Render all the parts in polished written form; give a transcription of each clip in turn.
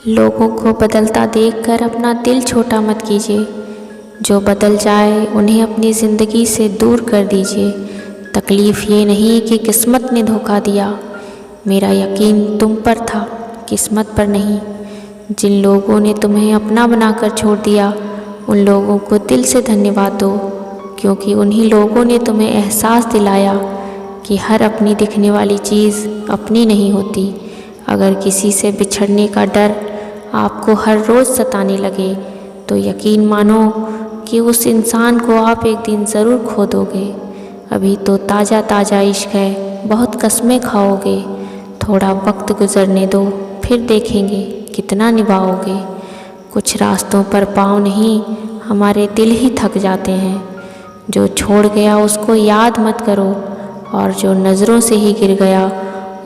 लोगों को बदलता देखकर अपना दिल छोटा मत कीजिए। जो बदल जाए उन्हें अपनी ज़िंदगी से दूर कर दीजिए। तकलीफ़ ये नहीं कि किस्मत ने धोखा दिया, मेरा यकीन तुम पर था, किस्मत पर नहीं। जिन लोगों ने तुम्हें अपना बनाकर छोड़ दिया, उन लोगों को दिल से धन्यवाद दो, क्योंकि उन्हीं लोगों ने तुम्हें एहसास दिलाया कि हर अपनी दिखने वाली चीज़ अपनी नहीं होती। अगर किसी से बिछड़ने का डर आपको हर रोज़ सताने लगे तो यकीन मानो कि उस इंसान को आप एक दिन ज़रूर खो दोगे। अभी तो ताज़ा ताज़ा इश्क है, बहुत कस्में खाओगे। थोड़ा वक्त गुजरने दो, फिर देखेंगे कितना निभाओगे। कुछ रास्तों पर पाँव नहीं, हमारे दिल ही थक जाते हैं। जो छोड़ गया उसको याद मत करो, और जो नज़रों से ही गिर गया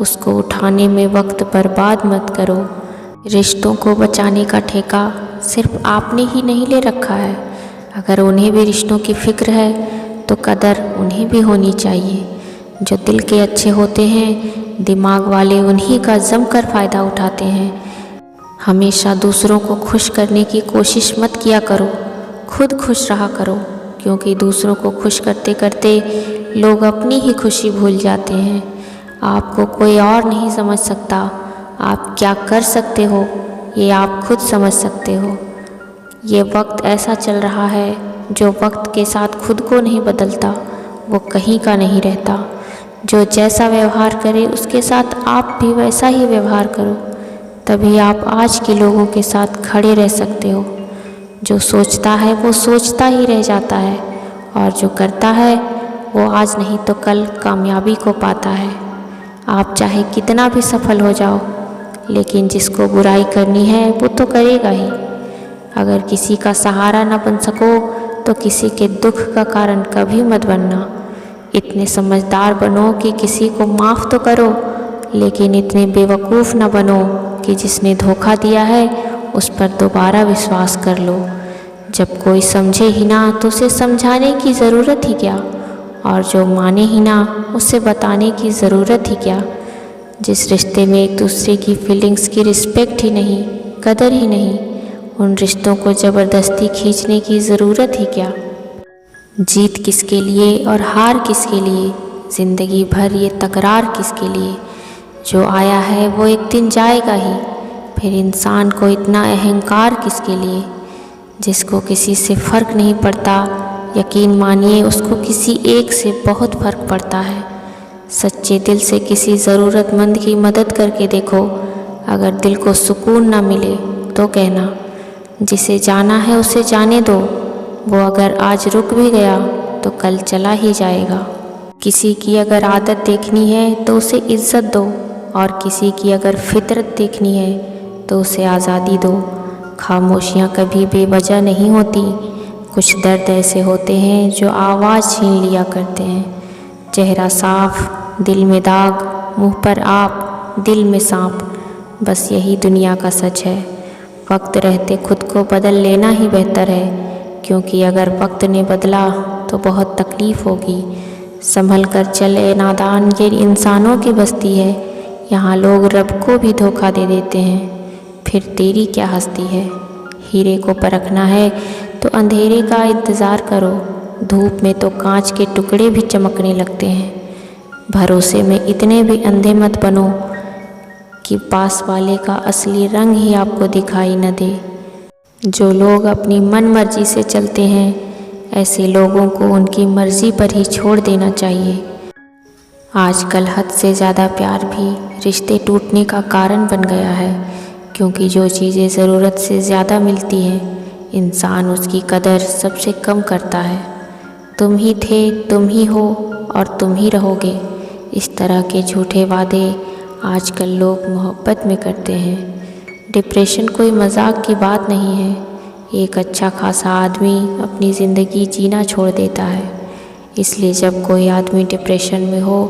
उसको उठाने में वक्त बर्बाद मत करो। रिश्तों को बचाने का ठेका सिर्फ आपने ही नहीं ले रखा है। अगर उन्हें भी रिश्तों की फ़िक्र है तो कदर उन्हें भी होनी चाहिए। जो दिल के अच्छे होते हैं, दिमाग वाले उन्हीं का जमकर फ़ायदा उठाते हैं। हमेशा दूसरों को खुश करने की कोशिश मत किया करो, खुद खुश रहा करो, क्योंकि दूसरों को खुश करते करते लोग अपनी ही खुशी भूल जाते हैं। आपको कोई और नहीं समझ सकता। आप क्या कर सकते हो ये आप खुद समझ सकते हो। ये वक्त ऐसा चल रहा है, जो वक्त के साथ खुद को नहीं बदलता वो कहीं का नहीं रहता। जो जैसा व्यवहार करे उसके साथ आप भी वैसा ही व्यवहार करो, तभी आप आज के लोगों के साथ खड़े रह सकते हो। जो सोचता है वो सोचता ही रह जाता है, और जो करता है वो आज नहीं तो कल कामयाबी को पाता है। आप चाहे कितना भी सफल हो जाओ, लेकिन जिसको बुराई करनी है वो तो करेगा ही। अगर किसी का सहारा न बन सको तो किसी के दुख का कारण कभी मत बनना। इतने समझदार बनो कि किसी को माफ़ तो करो, लेकिन इतने बेवकूफ़ न बनो कि जिसने धोखा दिया है उस पर दोबारा विश्वास कर लो। जब कोई समझे ही ना तो उसे समझाने की ज़रूरत ही क्या, और जो माने ही ना उसे बताने की ज़रूरत ही क्या। जिस रिश्ते में एक दूसरे की फीलिंग्स की रिस्पेक्ट ही नहीं, कदर ही नहीं, उन रिश्तों को ज़बरदस्ती खींचने की ज़रूरत ही क्या। जीत किसके लिए और हार किसके लिए, ज़िंदगी भर ये तकरार किसके लिए। जो आया है वो एक दिन जाएगा ही, फिर इंसान को इतना अहंकार किसके लिए। जिसको किसी से फ़र्क नहीं पड़ता, यकीन मानिए उसको किसी एक से बहुत फ़र्क पड़ता है। सच्चे दिल से किसी ज़रूरतमंद की मदद करके देखो। अगर दिल को सुकून ना मिले तो कहना, जिसे जाना है उसे जाने दो। वो अगर आज रुक भी गया तो कल चला ही जाएगा। किसी की अगर आदत देखनी है तो उसे इज़्ज़त दो, और किसी की अगर फितरत देखनी है तो उसे आज़ादी दो। खामोशियाँ कभी बेवजह नहीं होती। कुछ दर्द ऐसे होते हैं जो आवाज़ छीन लिया करते हैं। चेहरा साफ, दिल में दाग, मुंह पर आप, दिल में सांप, बस यही दुनिया का सच है। वक्त रहते खुद को बदल लेना ही बेहतर है, क्योंकि अगर वक्त ने बदला तो बहुत तकलीफ़ होगी। संभल कर चले नादान, ये इंसानों की बस्ती है। यहाँ लोग रब को भी धोखा दे देते हैं, फिर तेरी क्या हस्ती है। हीरे को परखना है तो अंधेरे का इंतज़ार करो। धूप में तो कांच के टुकड़े भी चमकने लगते हैं। भरोसे में इतने भी अंधे मत बनो कि पास वाले का असली रंग ही आपको दिखाई न दे। जो लोग अपनी मन मर्जी से चलते हैं, ऐसे लोगों को उनकी मर्ज़ी पर ही छोड़ देना चाहिए। आजकल हद से ज़्यादा प्यार भी रिश्ते टूटने का कारण बन गया है, क्योंकि जो चीज़ें ज़रूरत से ज़्यादा मिलती हैं, इंसान उसकी कदर सबसे कम करता है। तुम ही थे, तुम ही हो और तुम ही रहोगे, इस तरह के झूठे वादे आजकल लोग मोहब्बत में करते हैं। डिप्रेशन कोई मजाक की बात नहीं है। एक अच्छा खासा आदमी अपनी ज़िंदगी जीना छोड़ देता है। इसलिए जब कोई आदमी डिप्रेशन में हो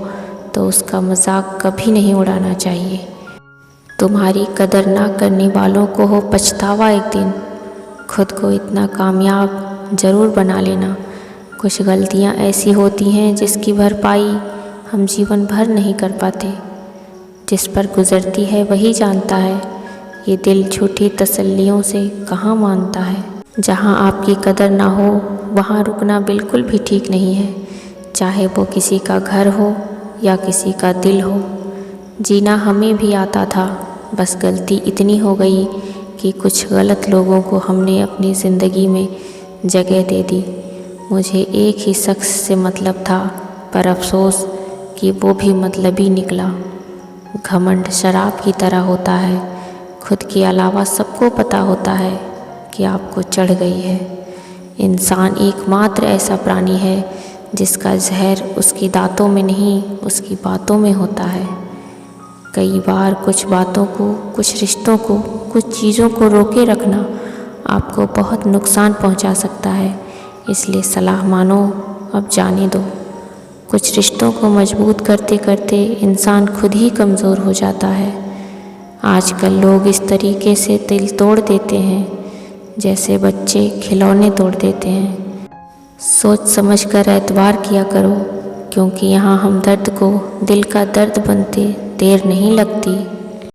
तो उसका मजाक कभी नहीं उड़ाना चाहिए। तुम्हारी कदर ना करने वालों को हो पछतावा एक दिन। खुद को इतना कामयाब ज़रूर बना लेना। कुछ गलतियाँ ऐसी होती हैं जिसकी भरपाई हम जीवन भर नहीं कर पाते। जिस पर गुज़रती है वही जानता है। ये दिल झूठी तसल्लियों से कहाँ मानता है। जहाँ आपकी कदर ना हो वहाँ रुकना बिल्कुल भी ठीक नहीं है, चाहे वो किसी का घर हो या किसी का दिल हो। जीना हमें भी आता था, बस गलती इतनी हो गई कि कुछ गलत लोगों को हमने अपनी ज़िंदगी में जगह दे दी। मुझे एक ही शख्स से मतलब था, पर अफसोस कि वो भी मतलबी निकला। घमंड शराब की तरह होता है, खुद के अलावा सबको पता होता है कि आपको चढ़ गई है। इंसान एकमात्र ऐसा प्राणी है जिसका जहर उसकी दांतों में नहीं, उसकी बातों में होता है। कई बार कुछ बातों को, कुछ रिश्तों को, कुछ चीज़ों को रोके रखना आपको बहुत नुकसान पहुंचा सकता है, इसलिए सलाह मानो, अब जाने दो। कुछ रिश्तों को मजबूत करते करते इंसान खुद ही कमज़ोर हो जाता है। आजकल लोग इस तरीके से दिल तोड़ देते हैं जैसे बच्चे खिलौने तोड़ देते हैं। सोच समझ कर एतबार किया करो, क्योंकि यहाँ हमदर्द को दिल का दर्द बनते देर नहीं लगती।